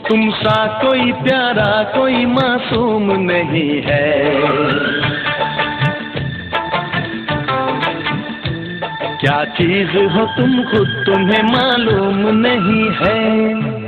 तुम सा कोई प्यारा कोई मासूम नहीं है। क्या चीज हो तुम खुद तुम्हें मालूम नहीं है।